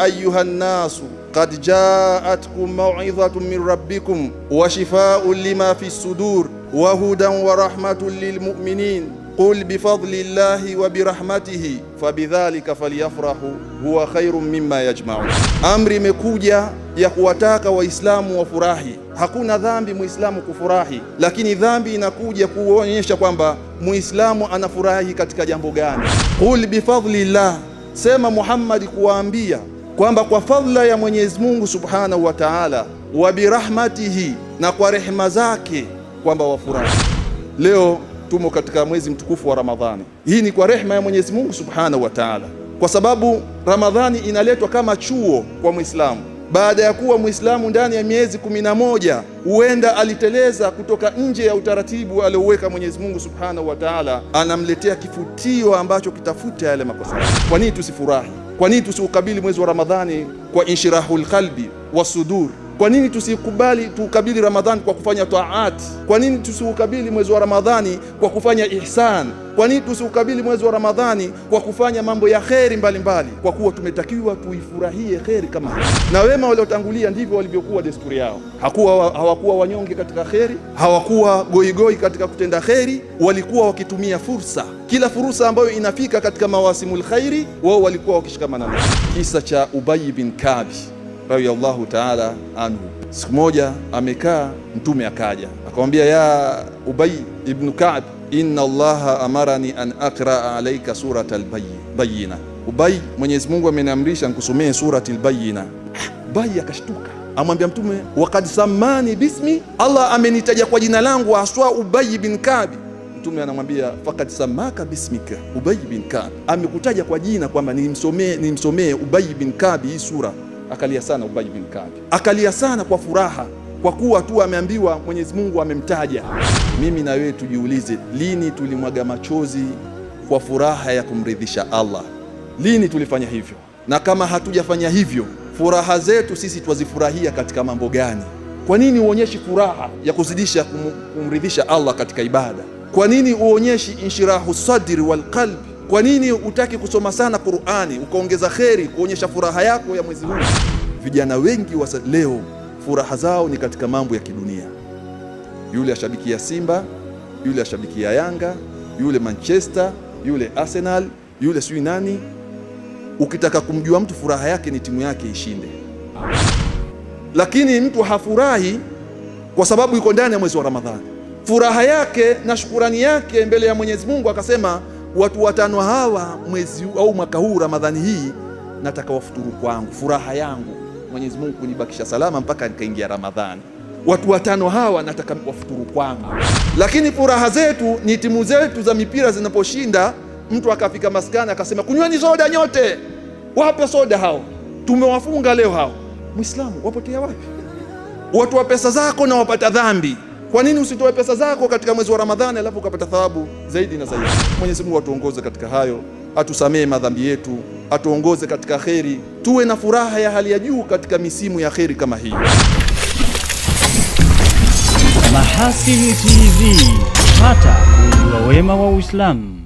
ayyuhan nasu qad ja'atkum maw'izatun min rabbikum wa shifaa'un lima fi sudur wa hudan wa rahmatun lil mu'minin qul bifadlillahi wa birahmatihi fabidhalika falyafrahu huwa khairun mimma yajma'un. Amri imekuja ya kuwataka Waislamu wafurahi. Hakuna dhambi Muislamu kufurahi, lakini dhambi inakuja kuonyesha kwamba Muislamu anafurahi katika jambo gani. Qul bifadlillah, sema Muhammad kuwaambia kwamba kwa fadhila ya Mwenyezi Mungu Subhanahu wa Ta'ala, wa birahmatihi, na kwa rehema zake, kwamba wafurahi. Leo tumo katika mwezi mtukufu wa Ramadhani. Hii ni kwa rehema ya Mwenyezi Mungu Subhanahu wa Ta'ala, kwa sababu Ramadhani inaletwa kama chuo kwa Muislamu. Baada ya kuwa Muislamu ndani ya miezi 11 huenda aliteleza kutoka nje ya utaratibu alioweka Mwenyezi Mungu Subhanahu wa Ta'ala, anamletea kifutio ambacho kitafuta yale makosa. Kwa nini tusifurahi? Kwa nini tusiukabili mwezi wa Ramadhani kwa inshirahul qalbi wasudur? Kwa nini tusikubali tukabili Ramadhani kwa kufanya taat? Kwa nini tusiukabili mwezi wa Ramadhani kwa kufanya ihsan? Kwa nini tusiukabili mwezi wa Ramadhani kwa kufanya mambo ya kheri mbalimbali? Kwa kuwa tumetakiwa tuifurahie kheri kama hii. Na wema waliotangulia ndivyo walivyokuwa desturi yao. Hawakuwa wanyonge katika kheri, hawakuwa goigoi katika kutenda kheri, walikuwa wakitumia fursa. Kila fursa ambayo inafika katika mawasimul khairi, wao walikuwa wakishikamana nayo. Kisa cha Ubay bin Ka'b radiyallahu ta'ala anhu. Siku moja amekaa, Mtume akaja akamwambia, ya Ubay ibn Ka'b, inna Allaha amarani an aqra alayka suratal bayyina. Ubay, Mwenyezi Mungu ameniamrisha nikusomee suratul bayyina. Ubay akashtuka, amwambia Mtume, waqad samani bismi, Allah amenitaja kwa jina langu, aswa Ubay bin Ka'b. Mtume anamwambia, faqad samaka bismika Ubay bin Ka'b, amekutaja kwa jina kwamba nimsomee Ubay bin Ka'b hii sura. Akalia sana Ubay bin Ka'b, akalia sana kwa furaha, kwa kuwa tu ameambiwa Mwenyezi Mungu amemtaja. Mimi na wewe tujiulize, lini tulimwaga machozi kwa furaha ya kumridhisha Allah? Lini tulifanya hivyo? Na kama hatujafanya hivyo, furaha zetu sisi twazifurahia katika mambo gani? Kwa nini uonyeshi furaha ya kuzidisha kumridhisha Allah katika ibada? Kwa nini uonyeshi inshirahu sadri wal qalbi? Kwa nini utaki kusoma sana Qur'ani ukaongeza kheri kuonyesha furaha yako ya mwezi huu? Vijana wengi wa leo furaha zao ni katika mambo ya kidunia. Yule ashabikia Simba, yule ashabikia Yanga, yule Manchester, yule Arsenal, yule sui nani. Ukitaka kumjua mtu, furaha yake ni timu yake ishinde. Lakini mtu hafurahi kwa sababu yuko ndani ya mwezi wa Ramadhani. Furaha yake na shukurani yake mbele ya Mwenyezi Mungu, akasema watu 5 hawa mwezi au mwaka huu Ramadhani hii nataka wafuturu kwangu, furaha yangu Mwenyezi Mungu kunibakisha salama mpaka nikaingia Ramadhani. Watu 5 hawa nataka wafuturu kwangu. Lakini furaha zetu ni timu zetu za mipira zinaposhinda, mtu akafika maskani akasema, kunyweni soda nyote. Wape soda hao, tumewafunga leo hao. Muislamu wapotea wapi? Watu wa pesa zako na wapata dhambi. Kwa nini usitoe pesa zako katika mwezi wa Ramadhani alafu ukapata thawabu zaidi na zaidi? Mwenyezi Mungu atuongoze katika hayo, atusamee madhambi yetu, atuongoze katika kheri, tuwe na furaha ya hali ya juu katika misimu ya kheri kama hii. Mahasini TV, pata kujua wema wa Uislamu.